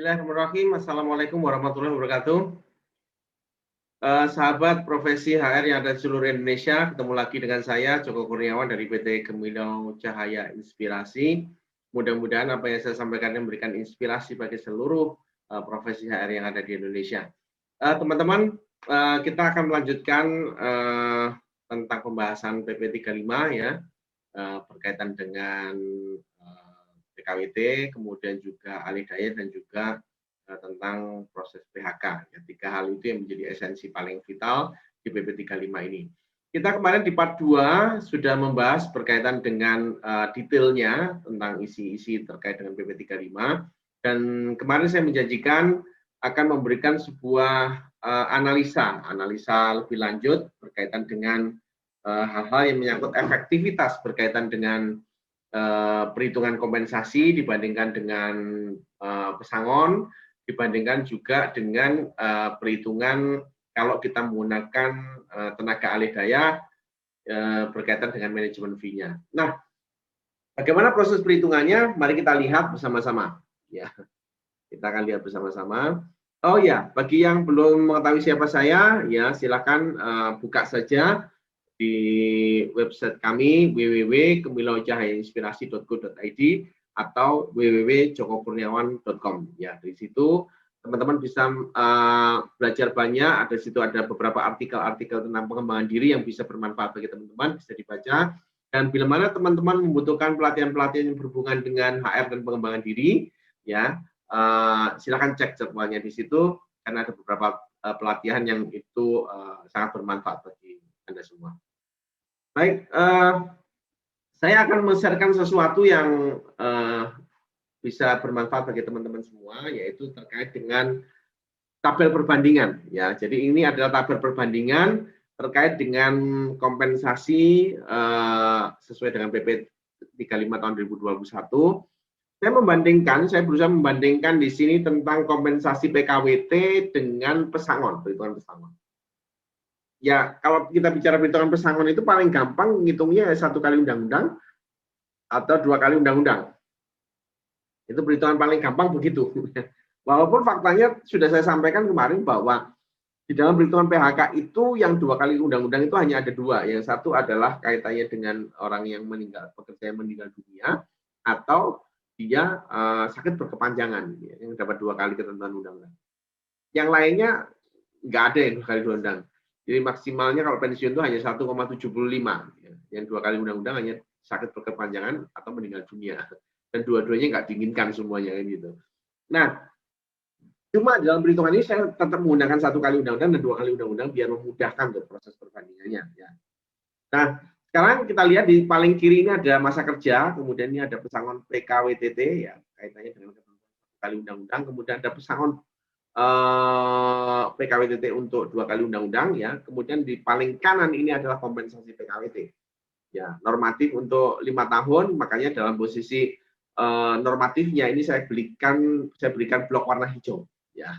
Bismillahirrahmanirrahim. Assalamualaikum warahmatullahi wabarakatuh. Sahabat profesi HR yang ada di seluruh Indonesia, ketemu lagi dengan saya Joko Kurniawan dari PT Gemilau Cahaya Inspirasi. Mudah-mudahan apa yang saya sampaikan memberikan inspirasi bagi seluruh profesi HR yang ada di Indonesia. Teman-teman, kita akan melanjutkan tentang pembahasan PP 35 ya, berkaitan dengan PKWT, kemudian juga alih daya dan juga tentang proses PHK. Ya, 3 hal itu yang menjadi esensi paling vital di PP 35 ini. Kita kemarin di part 2 sudah membahas berkaitan dengan detailnya tentang isi-isi terkait dengan PP 35, dan kemarin saya menjanjikan akan memberikan sebuah analisa lebih lanjut berkaitan dengan hal-hal yang menyangkut efektivitas berkaitan dengan perhitungan kompensasi dibandingkan dengan pesangon, dibandingkan juga dengan perhitungan kalau kita menggunakan tenaga alih daya berkaitan dengan manajemen fee-nya. Nah, bagaimana proses perhitungannya? Mari kita lihat bersama-sama. Ya, kita akan lihat bersama-sama. Oh ya, bagi yang belum mengetahui siapa saya, ya silakan buka saja di website kami www.gemilaucahayainspirasi.co.id atau www.jokokurniawan.com. Ya, di situ teman-teman bisa belajar banyak. Ada situ ada beberapa artikel-artikel tentang pengembangan diri yang bisa bermanfaat bagi teman-teman, bisa dibaca. Dan bila mana teman-teman membutuhkan pelatihan-pelatihan yang berhubungan dengan HR dan pengembangan diri, ya silakan cek jadwalnya di situ karena ada beberapa pelatihan yang itu sangat bermanfaat bagi Anda semua. Baik, saya akan men-sharekan sesuatu yang bisa bermanfaat bagi teman-teman semua, yaitu terkait dengan tabel perbandingan. Ya, jadi ini adalah tabel perbandingan terkait dengan kompensasi sesuai dengan PP 35 tahun 2021. Saya berusaha membandingkan di sini tentang kompensasi PKWT dengan pesangon, perhitungan pesangon. Ya, kalau kita bicara perhitungan pesangon itu paling gampang ngitungnya 1 kali undang-undang atau 2 kali undang-undang. Itu perhitungan paling gampang begitu. Walaupun faktanya sudah saya sampaikan kemarin bahwa di dalam perhitungan PHK itu yang 2 kali undang-undang itu hanya ada 2. Yang satu adalah kaitannya dengan orang yang meninggal, pekerja yang meninggal dunia, atau dia sakit berkepanjangan, yang dapat 2 kali ketentuan undang-undang. Yang lainnya nggak ada yang 2 kali undang-undang. Jadi maksimalnya kalau pensiun itu hanya 1,75. Yang 2 kali undang-undang hanya sakit berkepanjangan atau meninggal dunia. Dan dua-duanya nggak diinginkan semuanya kan gitu. Nah, cuma dalam perhitungan ini saya tetap menggunakan 1 kali undang-undang dan 2 kali undang-undang biar memudahkan untuk proses perbandingannya. Ya. Nah, sekarang kita lihat di paling kiri ini ada masa kerja, kemudian ini ada pesangon PKWTT, ya kaitannya dengan ketentuan 1 kali undang-undang, kemudian ada pesangon PKWTT untuk 2 kali undang-undang, ya. Kemudian di paling kanan ini adalah kompensasi PKWT, ya normatif untuk 5 tahun, makanya dalam posisi normatifnya ini saya berikan blok warna hijau, ya.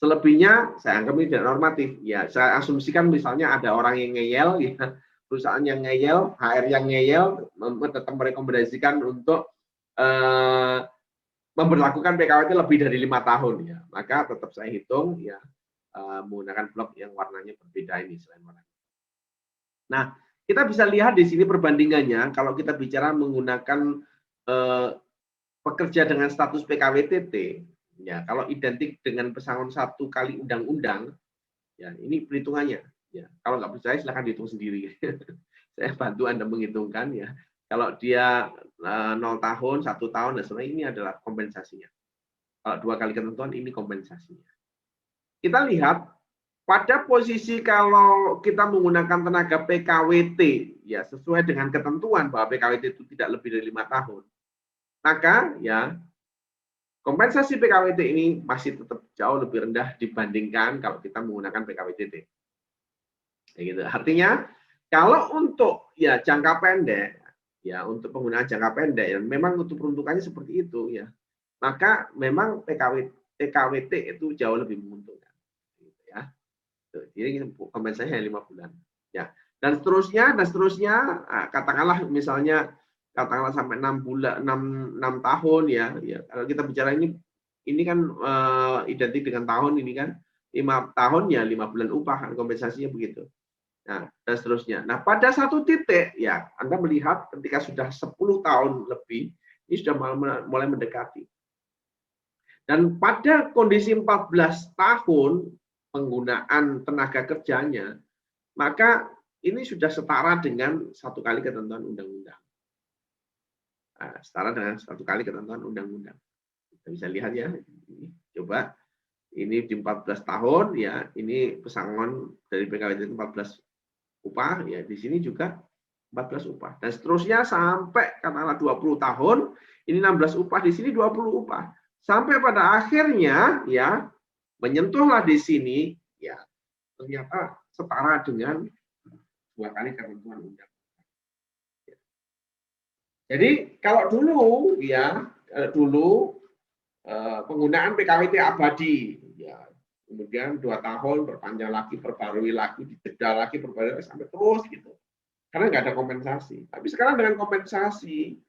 Selebihnya saya anggap ini tidak normatif, ya. Saya asumsikan misalnya ada orang yang ngeyel, ya. Perusahaan yang ngeyel, HR yang ngeyel, tetap merekomendasikan untuk memberlakukan PKWT lebih dari 5 tahun, ya. Maka tetap saya hitung, ya, menggunakan blok yang warnanya berbeda ini selain warna. Nah, kita bisa lihat di sini perbandingannya. Kalau kita bicara menggunakan pekerja dengan status PKWTT, ya, kalau identik dengan pesangon 1 kali undang-undang, ya ini perhitungannya. Ya, kalau nggak percaya silahkan dihitung sendiri. Saya bantu Anda menghitungkan, ya. Kalau dia 0 tahun, 1 tahun, dan sebagainya, ini adalah kompensasinya. Kalau 2 kali ketentuan, ini kompensasinya. Kita lihat pada posisi kalau kita menggunakan tenaga PKWT, ya sesuai dengan ketentuan bahwa PKWT itu tidak lebih dari 5 tahun, maka ya kompensasi PKWT ini masih tetap jauh lebih rendah dibandingkan kalau kita menggunakan PKWTT. Ya gitu. Artinya kalau untuk ya jangka pendek, ya untuk penggunaan jangka pendek, ya memang untuk peruntukannya seperti itu, ya. Maka memang PKWT itu jauh lebih menguntungkan, gitu ya. Jadi kompensasinya 5 bulan, ya. Dan seterusnya, katakanlah misalnya sampai 6 tahun, ya. Kalau kita bicara ini ini kan identik dengan tahun ini kan 5 tahun ya 5 bulan upah, kompensasinya begitu. Nah, dan seterusnya. Nah, pada satu titik ya Anda melihat ketika sudah 10 tahun lebih, ini sudah mulai mendekati. Dan pada kondisi 14 tahun penggunaan tenaga kerjanya, maka ini sudah setara dengan 1 kali ketentuan undang-undang. Nah, setara dengan 1 kali ketentuan undang-undang. Kita bisa lihat ya, ini, coba ini di 14 tahun ya, ini pesangon dari PKWT 14 upah ya, di sini juga 14 upah. Dan seterusnya sampai katakanlah 20 tahun, ini 16 upah, di sini 20 upah. Sampai pada akhirnya ya menyentuhlah di sini ya ternyata setara dengan 2 kali ketentuan undang. Jadi kalau dulu ya penggunaan PKWT abadi ya, kemudian 2 tahun perpanjang lagi, perbarui lagi, dijeda lagi, perbarui lagi, sampai terus gitu. Karena nggak ada kompensasi. Tapi sekarang dengan kompensasi,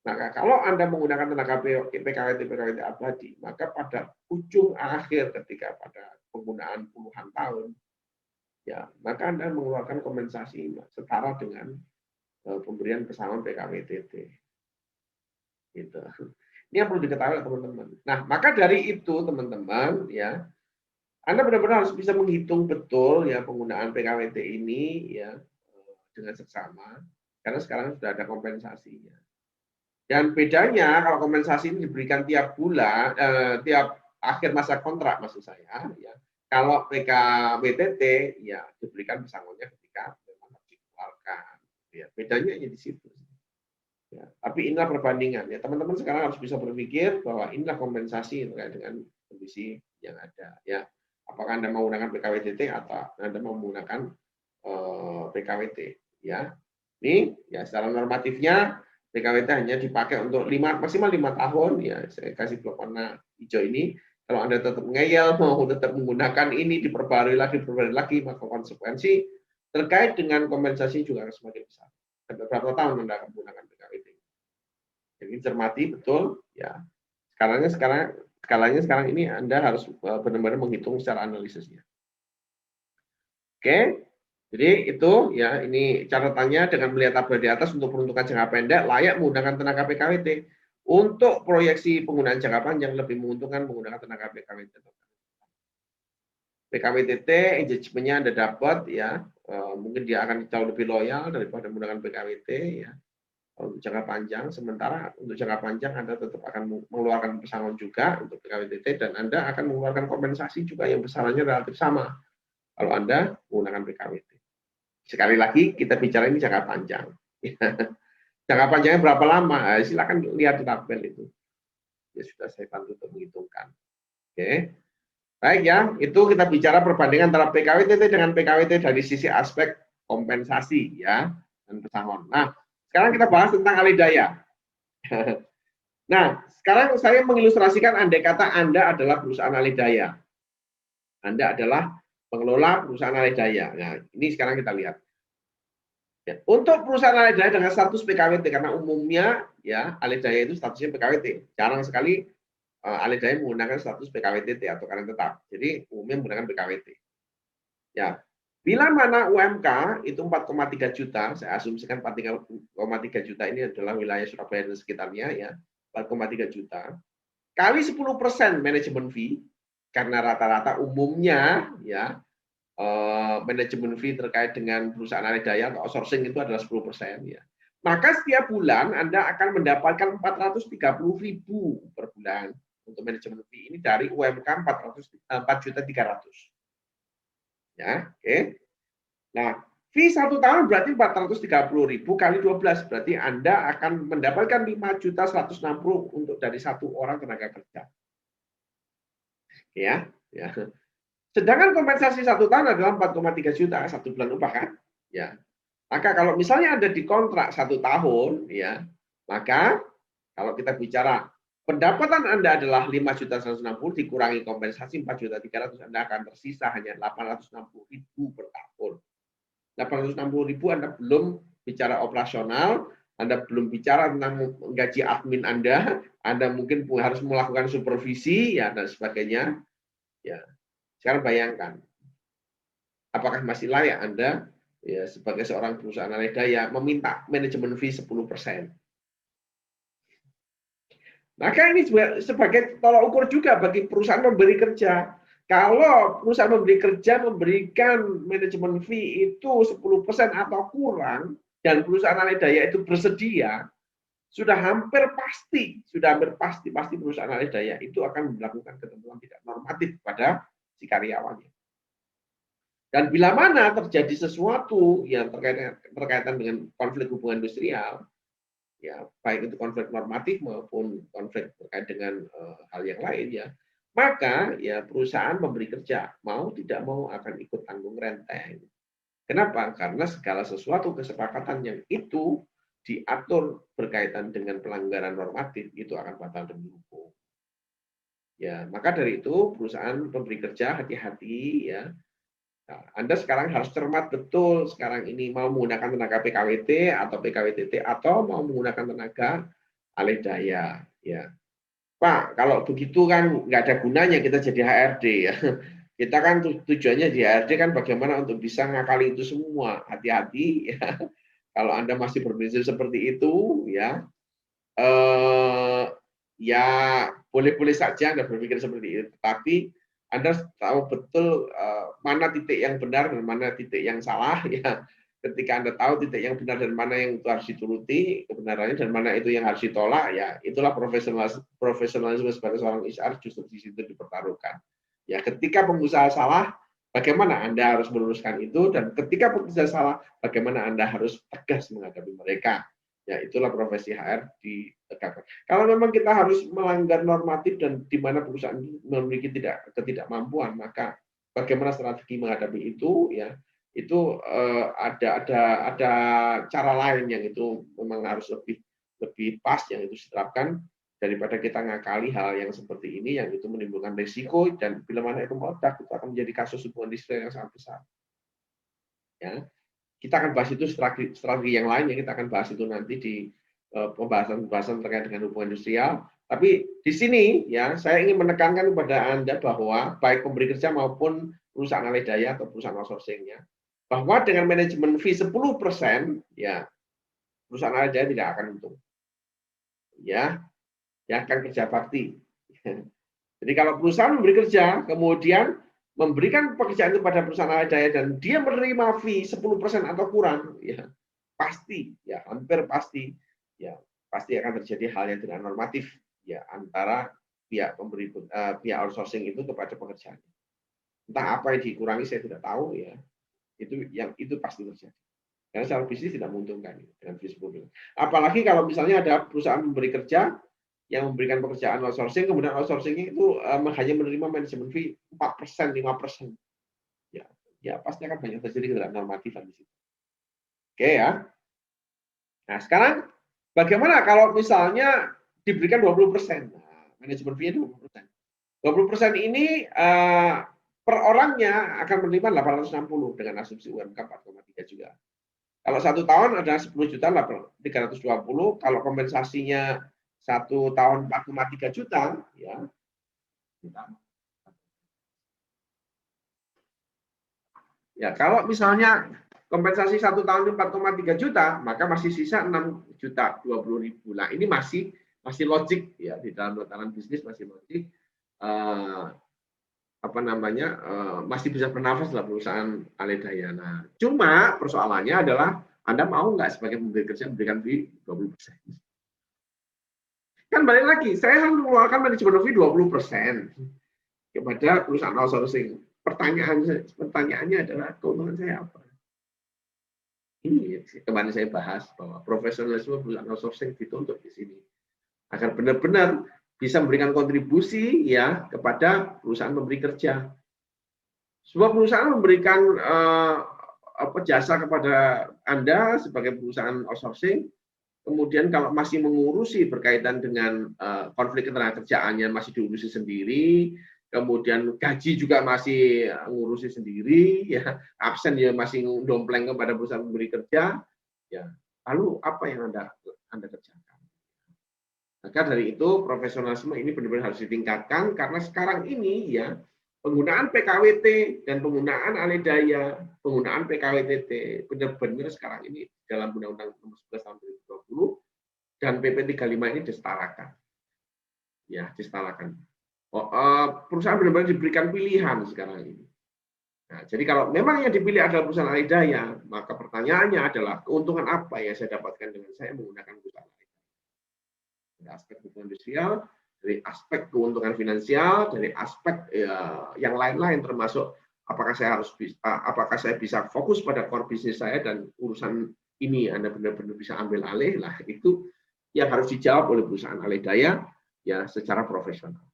maka kalau Anda menggunakan tenaga PKWT abadi, maka pada ujung akhir ketika pada penggunaan puluhan tahun, ya maka Anda mengeluarkan kompensasi setara dengan pemberian pesangon PKWTT. Gitu. Ini yang perlu diketahui teman-teman. Nah, maka dari itu teman-teman ya, Anda benar-benar harus bisa menghitung betul ya penggunaan PKWT ini ya dengan seksama, karena sekarang sudah ada kompensasinya. Dan bedanya kalau kompensasi ini diberikan tiap bulan, tiap akhir masa kontrak maksud saya, ya. Kalau PKWTT ya diberikan pesangonnya ketika memang harus dikeluarkan. Ya, bedanya hanya di situ. Ya, tapi inilah perbandingan. Ya, teman-teman sekarang harus bisa berpikir bahwa inilah kompensasi terkait dengan kondisi yang ada. Ya, apakah Anda menggunakan PKWTT atau Anda menggunakan PKWT? Ya, ini ya secara normatifnya PKWT hanya dipakai untuk maksimal 5 tahun. Ya, saya kasih blok warna hijau ini. Kalau Anda tetap ngeyel, mau tetap menggunakan ini, diperbarui lagi, maka konsekuensi terkait dengan kompensasi juga akan semakin besar. Berapa tahun Anda akan menggunakan PKWT? Jadi cermati betul, ya. Skalanya sekarang ini Anda harus benar-benar menghitung secara analisisnya. Oke, jadi itu ya ini catatannya dengan melihat tabel di atas untuk peruntukan jangka pendek layak menggunakan tenaga PKWT. Untuk proyeksi penggunaan jangka panjang lebih menguntungkan menggunakan tenaga PKWT. PKWTT engagement-nya Anda dapat ya, mungkin dia akan jauh lebih loyal daripada menggunakan PKWT ya. Untuk jangka panjang, sementara untuk jangka panjang Anda tetap akan mengeluarkan pesangon juga untuk PKWTT dan Anda akan mengeluarkan kompensasi juga yang besarannya relatif sama kalau Anda menggunakan PKWT. Sekali lagi kita bicara ini jangka panjang. Jangka panjangnya berapa lama? Silakan lihat di tabel itu. Ya sudah saya bantu untuk menghitungkan. Oke. Baik ya, itu kita bicara perbandingan antara PKWTT dengan PKWT dari sisi aspek kompensasi ya dan pesangon. Nah, sekarang kita bahas tentang alih daya. Nah, sekarang saya mengilustrasikan andai kata Anda adalah perusahaan alih daya. Anda adalah pengelola perusahaan alih daya. Nah, ini sekarang kita lihat. Ya, untuk perusahaan alih daya dengan status PKWT, karena umumnya ya alih daya itu statusnya PKWT. Jarang sekali alih daya menggunakan status PKWTT atau karyawan tetap. Jadi umumnya menggunakan PKWT. Ya, bila mana UMK itu 4,3 juta, saya asumsikan 4,3 juta ini adalah wilayah Surabaya dan sekitarnya ya, 4,3 juta. Kali 10% manajemen fee, karena rata-rata umumnya ya manajemen fee terkait dengan perusahaan alih daya atau outsourcing itu adalah 10% ya. Maka setiap bulan Anda akan mendapatkan 430.000 per bulan untuk manajemen fee ini dari UMK 4.300.000. Ya, oke. Nah, fee 1 tahun berarti 430.000 kali 12 berarti Anda akan mendapatkan 5.160.000 untuk dari satu orang tenaga kerja. Ya, ya. Sedangkan kompensasi 1 tahun adalah 4,3 juta, 1 bulan upah kan? Ya. Maka kalau misalnya Anda dikontrak 1 tahun, ya, maka kalau kita bicara pendapatan Anda adalah 5.160 dikurangi kompensasi 4.300, Anda akan tersisa hanya 860.000 per tahun. 860.000 Anda belum bicara operasional, Anda belum bicara tentang gaji admin Anda mungkin harus melakukan supervisi ya dan sebagainya. Ya, sekarang bayangkan, apakah masih layak Anda ya sebagai seorang perusahaan alih daya meminta manajemen fee 10%? Maka ini sebagai tolak ukur juga bagi perusahaan memberi kerja. Kalau perusahaan memberi kerja memberikan manajemen fee itu 10% atau kurang, dan perusahaan alih daya itu bersedia, sudah hampir pasti perusahaan alih daya itu akan melakukan ketentuan tidak normatif pada si karyawannya. Dan bila mana terjadi sesuatu yang terkaitan dengan konflik hubungan industrial, ya baik itu konflik normatif maupun konflik terkait dengan hal yang lain ya, maka ya perusahaan memberi kerja mau tidak mau akan ikut tanggung renteng. Kenapa? Karena segala sesuatu kesepakatan yang itu diatur berkaitan dengan pelanggaran normatif itu akan batal demi hukum. Ya, maka dari itu perusahaan pemberi kerja hati-hati ya. Nah, Anda sekarang harus cermat betul sekarang ini mau menggunakan tenaga PKWT atau PKWTT atau mau menggunakan tenaga alih daya ya. Pak, kalau begitu kan nggak ada gunanya kita jadi HRD ya. Kita kan tujuannya di HRD kan bagaimana untuk bisa ngakali itu semua. Hati-hati ya. Kalau Anda masih berprinsip seperti itu ya ya boleh-boleh saja Anda berpikir seperti itu. Tapi Anda tahu betul mana titik yang benar dan mana titik yang salah ya. Ketika Anda tahu titik yang benar dan mana yang itu harus dituruti kebenarannya dan mana itu yang harus ditolak ya, itulah profesionalisme sebagai seorang HR justru di situ dipertaruhkan. Ya, ketika pengusaha salah, bagaimana Anda harus meluruskan itu, dan ketika pengusaha salah, bagaimana Anda harus tegas menghadapi mereka. Ya, itulah profesi HR ditegakkan. Kalau memang kita harus melanggar normatif dan di mana perusahaan memiliki ketidakmampuan, maka bagaimana strategi menghadapi itu ya, itu ada cara lain yang itu memang harus lebih pas yang itu diterapkan daripada kita ngakali hal yang seperti ini yang itu menimbulkan risiko dan bila mana itu meledak itu akan menjadi kasus hubungan industrial yang sangat besar. Ya, kita akan bahas itu strategi yang lain yang kita akan bahas itu nanti di pembahasan terkait dengan hubungan industrial. Tapi di sini ya saya ingin menekankan kepada Anda bahwa baik pemberi kerja maupun perusahaan alih daya atau perusahaan outsourcing-nya bahwa dengan manajemen fee 10% ya perusahaan alih daya tidak akan untung. Ya, yang akan kerja bakti. Jadi kalau perusahaan memberi kerja, kemudian memberikan pekerjaan itu pada perusahaan alih daya dan dia menerima fee 10% atau kurang, ya pasti, ya hampir pasti, ya pasti akan terjadi hal yang tidak normatif, ya antara pihak pemberi pihak outsourcing itu kepada pekerjaan. Entah apa yang dikurangi saya tidak tahu, ya itu pasti terjadi. Karena secara bisnis tidak menguntungkan dengan fee 10%. Apalagi kalau misalnya ada perusahaan memberi kerja yang memberikan pekerjaan outsourcing, kemudian outsourcing itu hanya menerima manajemen fee 4%, 5%. Ya pasti akan banyak terjadi ketidaknormatifan di situ. Oke ya. Nah, sekarang bagaimana kalau misalnya diberikan 20%? Nah, manajemen fee-nya 20%. 20% ini per orangnya akan menerima 860 dengan asumsi UMK 4,3 juga. Kalau 1 tahun ada 10 juta 320, kalau kompensasinya 1 tahun 4,3 juta, ya. Ya, kalau misalnya kompensasi 1 tahun 4,3 juta, maka masih sisa 6 juta 20.000. Nah, ini masih logik ya di dalam tatanan bisnis masih logik. Masih bisa bernafas dalam perusahaan alih daya. Nah, cuma persoalannya adalah Anda mau nggak sebagai pemberi kerja memberikan fee 20%? Kan balik lagi, saya harus mengeluarkan manajemen fee 20% kepada perusahaan outsourcing. Pertanyaannya adalah keuntungan saya apa? Ini kemarin saya bahas bahwa profesionalisme perusahaan outsourcing dituntut di sini agar benar-benar bisa memberikan kontribusi ya kepada perusahaan memberi kerja. Sebuah perusahaan memberikan jasa kepada Anda sebagai perusahaan outsourcing, kemudian kalau masih mengurusi berkaitan dengan konflik ketenagakerjaannya masih diurusi sendiri, kemudian gaji juga masih ngurusi sendiri, ya absen ya masih dompleng kepada perusahaan pemberi kerja, ya Lalu apa yang Anda kerjakan? Maka dari itu profesionalisme ini benar-benar harus ditingkatkan karena sekarang ini ya penggunaan PKWT dan penggunaan alih daya, penggunaan PKWTT benar-benar sekarang ini dalam Undang-Undang Nomor 11 Tahun 2020 dan PP 35 ini disetarakan. Ya, disetarakan. Perusahaan benar-benar diberikan pilihan sekarang ini. Nah, jadi kalau memang yang dipilih adalah perusahaan alih daya, maka pertanyaannya adalah keuntungan apa yang saya dapatkan dengan saya menggunakan perusahaan alih daya. Dari aspek hubungan industrial, dari aspek keuntungan finansial, dari aspek yang lain-lain termasuk apakah saya bisa fokus pada core bisnis saya dan urusan ini Anda benar-benar bisa ambil alih lah, itu yang harus dijawab oleh perusahaan alih daya ya secara profesional.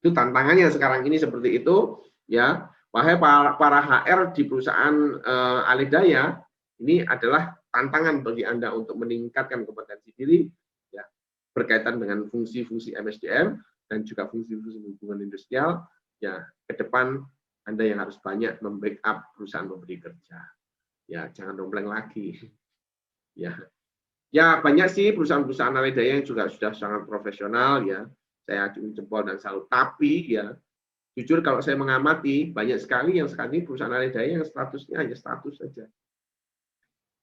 Itu tantangannya sekarang ini seperti itu ya. Wahai para HR di perusahaan alih daya, ini adalah tantangan bagi Anda untuk meningkatkan kompetensi diri ya, berkaitan dengan fungsi-fungsi MSDM dan juga fungsi-fungsi hubungan industrial ya. Ke depan Anda yang harus banyak membackup perusahaan pemberi kerja. Ya, jangan dompleng lagi. Ya. Ya, banyak sih perusahaan-perusahaan alih daya yang juga sudah sangat profesional ya. Saya acungi jempol dan salut. Tapi ya, jujur kalau saya mengamati, banyak sekali yang sekarang ini perusahaan alih daya yang statusnya hanya status saja.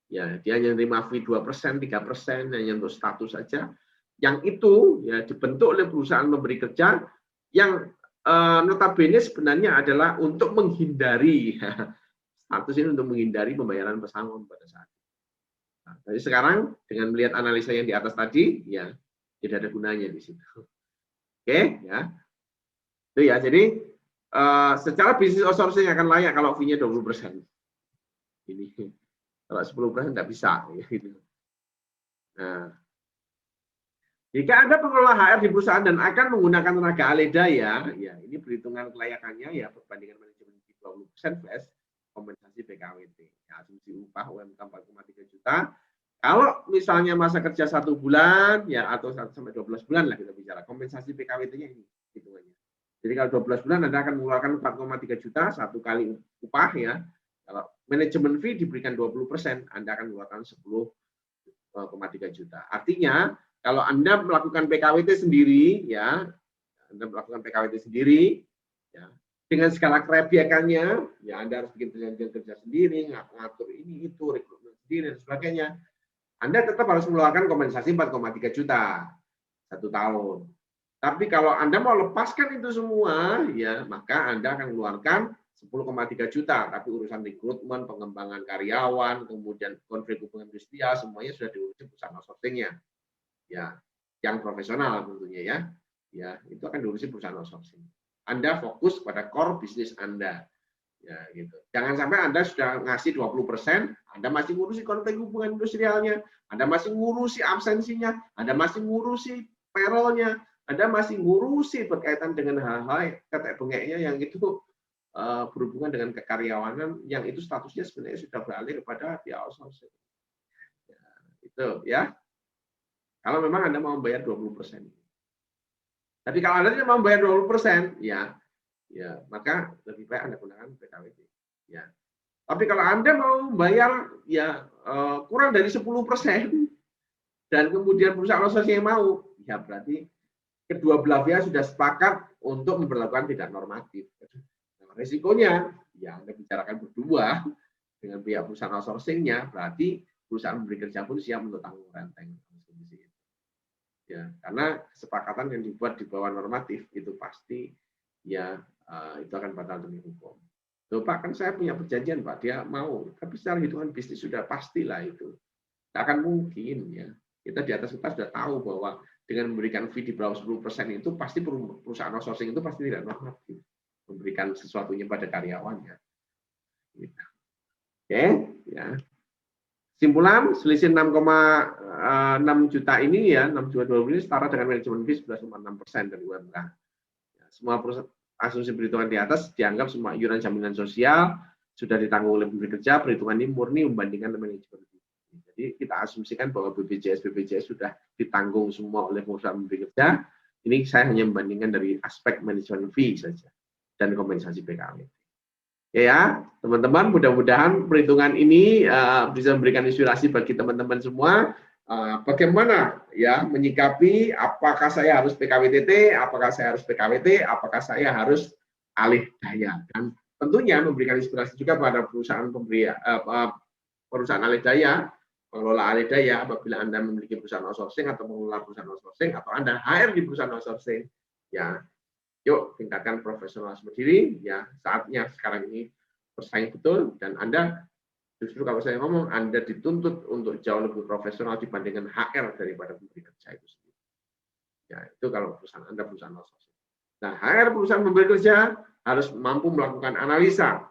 Ya, dia hanya terima fee 2%, 3%, hanya untuk status saja. Yang itu ya dibentuk oleh perusahaan memberi kerja yang notabene sebenarnya adalah untuk menghindari status ini, untuk menghindari pembayaran pesangon pada saat itu. Nah, jadi sekarang dengan melihat analisa yang di atas tadi, ya tidak ada gunanya di situ. Oke, ya. Itu ya, jadi secara bisnis outsourcing akan layak kalau fee-nya 20%. Ini kalau 10% nggak bisa. Gitu. Nah, jika Anda pengelola HR di perusahaan dan akan menggunakan tenaga alih daya, ya ini perhitungan kelayakannya ya perbandingan manajemen 20% plus kompensasi PKWT. Ya, asumsi upah UMK 4,3 juta. Kalau misalnya masa kerja 1 bulan ya atau 1 sampai 12 bulan lah kita bicara, kompensasi PKWT-nya ini hitungannya. Jadi kalau 12 bulan Anda akan mengeluarkan 4,3 juta satu kali upah ya. Kalau manajemen fee diberikan 20%, Anda akan mengeluarkan 10,3 juta. Artinya kalau Anda melakukan PKWT sendiri ya, Anda melakukan PKWT sendiri ya, dengan skala kerebiakannya ya Anda harus bikin perjanjian kerja sendiri, ngatur ini itu, rekrutmen sendiri dan sebagainya. Anda tetap harus mengeluarkan kompensasi 4,3 juta satu tahun. Tapi kalau Anda mau lepaskan itu semua, ya maka Anda akan mengeluarkan 10,3 juta. Tapi urusan rekrutmen, pengembangan karyawan, kemudian konflik hubungan industrial, semuanya sudah diurus perusahaan outsourcing-nya. Ya, yang profesional tentunya ya. Ya, itu akan diurusi perusahaan outsourcing. Anda fokus pada core bisnis Anda. Ya, gitu. Jangan sampai Anda sudah ngasih 20%, Anda masih ngurusi konflik hubungan industrialnya, Anda masih ngurusi absensinya, Anda masih ngurusi payroll-nya, Anda masih ngurusi berkaitan dengan hal-hal tetek bengeknya yang itu berhubungan dengan kekaryawanan yang itu statusnya sebenarnya sudah beralih kepada pihak outsourcing. Ya, itu ya. Kalau memang Anda mau membayar 20%. Tapi kalau Anda tidak mau membayar 20%, ya maka lebih baik Anda gunakan PKWT. Ya. Tapi kalau Anda mau bayar ya kurang dari 10% dan kemudian perusahaan outsourcing yang mau, ya berarti kedua belah pihak sudah sepakat untuk memperlakukan tidak normatif. Nah, resikonya ya Anda bicarakan berdua dengan pihak perusahaan outsourcing-nya, berarti perusahaan memberi kerja pun siap untuk tanggung renteng. Ya, karena kesepakatan yang dibuat di bawah normatif itu pasti ya itu akan batal demi hukum. Loh, Pak, kan saya punya perjanjian, Pak, dia mau. Tapi secara hitungan bisnis sudah pastilah itu. Tidak akan mungkin ya. Kita di atas kita sudah tahu bahwa dengan memberikan fee di bawah 10% itu pasti perusahaan outsourcing itu pasti tidak normatif. Memberikan sesuatunya pada karyawannya. Gitu. Oke, ya. Simpulan, selisih 6,6 juta ini ya, 6 juta 20 ini setara dengan manajemen fee 11,6% dari UMK. Ya, semua asumsi perhitungan di atas dianggap semua iuran jaminan sosial sudah ditanggung oleh pemberi kerja, perhitungan ini murni membandingkan manajemen fee. Jadi kita asumsikan bahwa BPJS sudah ditanggung semua oleh perusahaan pemberi kerja. Ini saya hanya membandingkan dari aspek manajemen fee saja dan kompensasi PKW. Ya, teman-teman, mudah-mudahan perhitungan ini bisa memberikan inspirasi bagi teman-teman semua. Bagaimana ya menyikapi apakah saya harus PKWTT, apakah saya harus PKWT, apakah saya harus alih daya, dan tentunya memberikan inspirasi juga pada perusahaan pemberi perusahaan alih daya, pengelola alih daya. Apabila Anda memiliki perusahaan outsourcing atau mengelola perusahaan outsourcing, atau Anda HR di perusahaan outsourcing, ya yuk tingkatkan profesionalisme diri. Ya, saatnya sekarang ini bersaing betul, dan Anda justru kalau saya ngomong, Anda dituntut untuk jauh lebih profesional dibandingkan HR daripada pemberi kerja itu sendiri. Ya, itu kalau perusahaan Anda perusahaan outsourcing. Nah, HR perusahaan pemberi kerja harus mampu melakukan analisa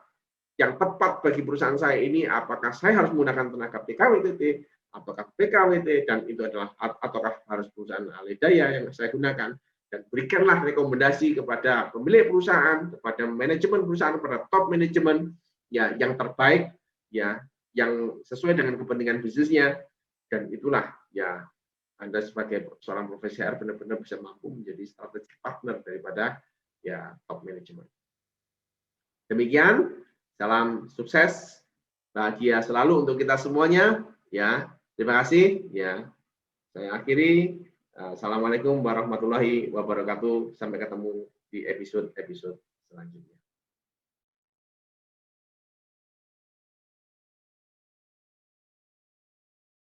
yang tepat bagi perusahaan saya ini, apakah saya harus menggunakan tenaga PKWTT, apakah PKWT, dan itu adalah ataukah harus perusahaan alih daya yang saya gunakan. Dan berikanlah rekomendasi kepada pemilik perusahaan, kepada manajemen perusahaan, kepada top manajemen ya yang terbaik, ya yang sesuai dengan kepentingan bisnisnya. Dan itulah ya Anda sebagai seorang profesi HR benar-benar bisa mampu menjadi strategic partner daripada ya top manajemen. Demikian, salam sukses, bahagia selalu untuk kita semuanya. Ya, terima kasih. Ya, saya akhiri. Assalamualaikum warahmatullahi wabarakatuh. Sampai ketemu di episode-episode selanjutnya.